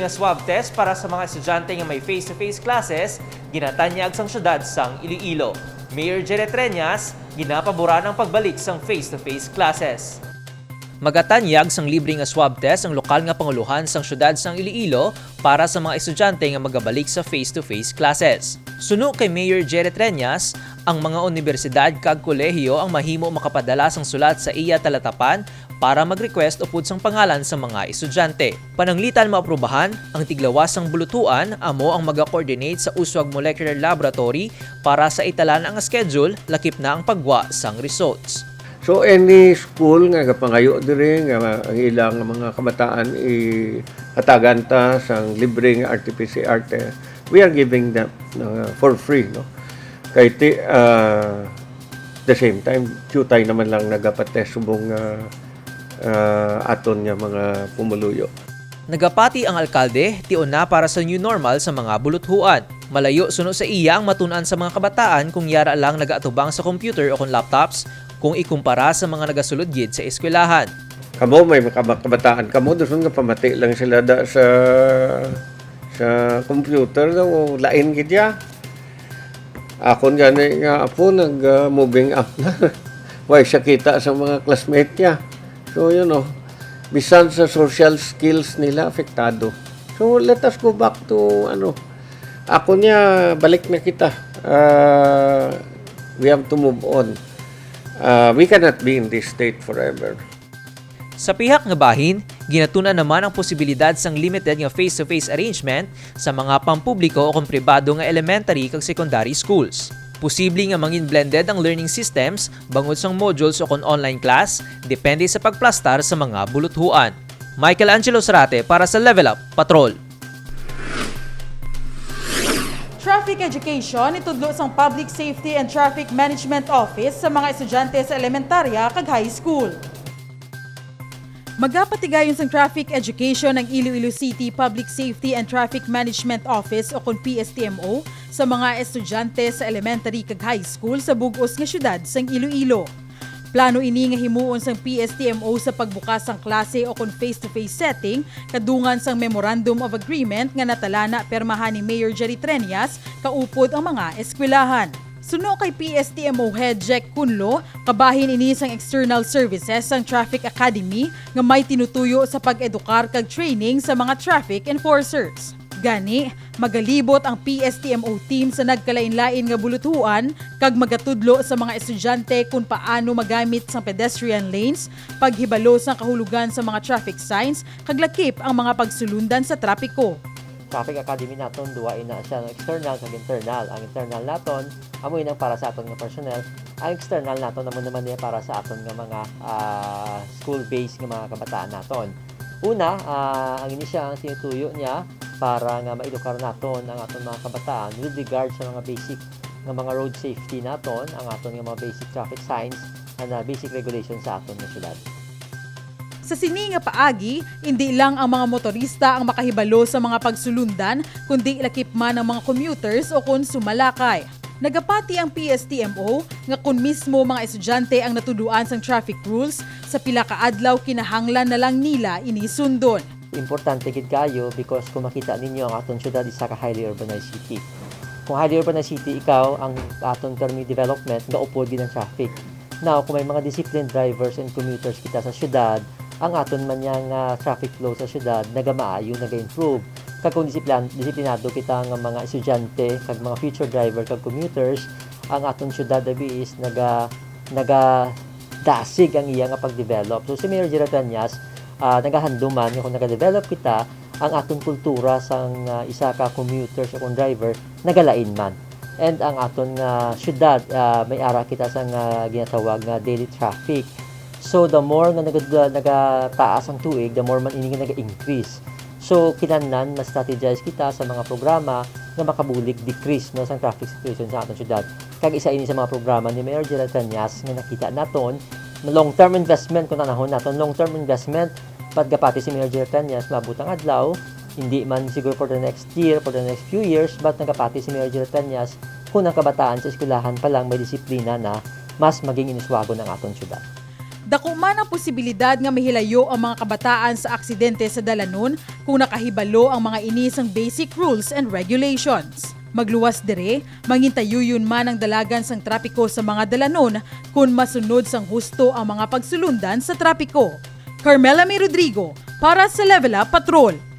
nga swab test para sa mga estudyante nga may face-to-face classes, ginatanyag sang syudad sang Iloilo. Mayor Jerry Treñas, ginapabura ng pagbalik sang face-to-face classes. Magatanyag sang libre nga swab test ang lokal nga panguluhan sang syudad sang Iloilo para sa mga estudyante nga magabalik sa face-to-face classes. Suno kay Mayor Jerry Treñas, ang mga universidad kag kolehiyo ang mahimo makapadala sang sulat sa iya talatapan para mag-request upod sang pangalan sa mga estudyante. Pananglitan maaprubahan, ang tiglawas sang bulutuan amo ang maga-coordinate sa Uswag Molecular Laboratory para sa italan ang schedule lakip na ang pagwa sang results. So any school nga kapangayo diri nga ang ilang mga kabataan hatagan ta sang libre nga RT-PCR test, we are giving them for free, no? Kay the same time tutay naman lang nagapatest subong aton nga mga pumuluyo. Nagapati ang alkalde tion na para sa new normal sa mga buluthuan. Malayo suno sa iya ang matunan sa mga kabataan kung yara lang nagaatubang sa computer o kung laptops kung ikumpara sa mga nagasulod gid sa eskwelahan. Kamo may kabataan kamo doon nga pamati lang sila sa computer o lain gid ya. Akon gani nga apo nag-moving up na. Way siya kita sa mga classmate niya. So bisan sa social skills nila apektado. So let us go back to ako niya balik na kita. We have to move on. We cannot be in this state forever. Sa pihak nga bahin, ginatunan naman ang posibilidad sang limited nga face-to-face arrangement sa mga pampubliko o kung pribado nga elementary kag secondary schools. Posible nga mangin blended ang learning systems bangod sang modules o kung online class, depende sa pagplastar sa mga buluthuan. Michael Angelo Sarate para sa Level Up Patrol. Traffic Education itudlo sang Public Safety and Traffic Management Office sa mga estudyante sa elementarya kag high school. Magapatigayon sang Traffic Education ng Iloilo City Public Safety and Traffic Management Office o kung PSTMO sa mga estudyante sa elementary kag high school sa bug-os nga syudad sang Iloilo. Plano ini nga himuon sang PSTMO sa pagbukas sang klase o kung face-to-face setting kadungan sang Memorandum of Agreement nga natalana permahan ni Mayor Jerry Treñas kaupod ang mga eskwelahan. Suno kay PSTMO Head Jack Kunlo, kabahin ini sang external services sang Traffic Academy nga may tinutuyo sa pag-edukar kag training sa mga traffic enforcers. Gani, magalibot ang PSTMO team sa nagkalain-lain nga buluthuan kag magatudlo sa mga estudyante kung paano magamit sang pedestrian lanes, paghibalo sang kahulugan sa mga traffic signs, kag lakip ang mga pagsulundan sa trapiko. Traffic Academy naton duwain na siya ng external kag internal. Ang internal naton amoy nang para sa aton nga personnel. Ang external naton naman niya para sa aton nga mga school-based nga mga kabataan naton. Una, ang ini siya ang tinutuyo niya para nga maedukar naton ang aton mga kabataan with regard sa mga basic nga mga road safety naton, ang aton nga mga basic traffic signs and basic regulations sa aton nga syudad. Sa sini nga paagi, hindi lang ang mga motorista ang makahibalo sa mga pagsulundan, kundi lakip man ang mga commuters o kung sumalakay. Nagapati ang PSTMO nga kung mismo mga estudyante ang natuduan sang traffic rules, sa pila ka adlaw kinahanglan na lang nila inisundon. Importante gid kayo because kung makita ninyo ang aton syudad isa ka highly urbanized city. Kung highly urbanized city, ikaw ang aton termi development gaupod gid ang traffic. Now, kung may mga disciplined drivers and commuters kita sa syudad, ang aton man yang traffic flow sa syudad nagamaayo, naga-improve. Kag kung disiplinado kita nga mga estudyante kag mga future driver kag commuters, ang aton syudad is naga dasig ang iya nga pag-develop. So si Mayor Jerry Treñas nagahanduman nga kung nagadevelop kita ang aton kultura sang isa ka commuters o kung driver nagalain man. And ang aton nga syudad may ara kita sang ginatawag nga daily traffic. So the more nga nagataas ang tuig, the more man ini nga naga-increase. So kinahanglan na strategize kita sa mga programa nga makabulig decrease no sang traffic situation sa aton syudad. Kag isa ini sa mga programa ni Mayor Jerry Treñas nga nakita naton long-term investment kung nanahon naton long-term investment pagkapati si Mayor Jerry Treñas mabutang adlaw hindi man siguro for the next year, for the next few years, but nagapati si Mayor Jerry Treñas kung ang kabataan sa eskwelahan pa lang may disiplina na mas maging iniswago ng aton syudad. Dako man ang posibilidad nga mahilayo ang mga kabataan sa aksidente sa dalanon kung nakahibalo ang mga ini sang basic rules and regulations. Magluwas dire, mangintayuyon man ang dalagan sang trapiko sa mga dalanon kung masunod sang husto ang mga pagsulundan sa trapiko. Carmela May Rodrigo para sa Level Up Patrol.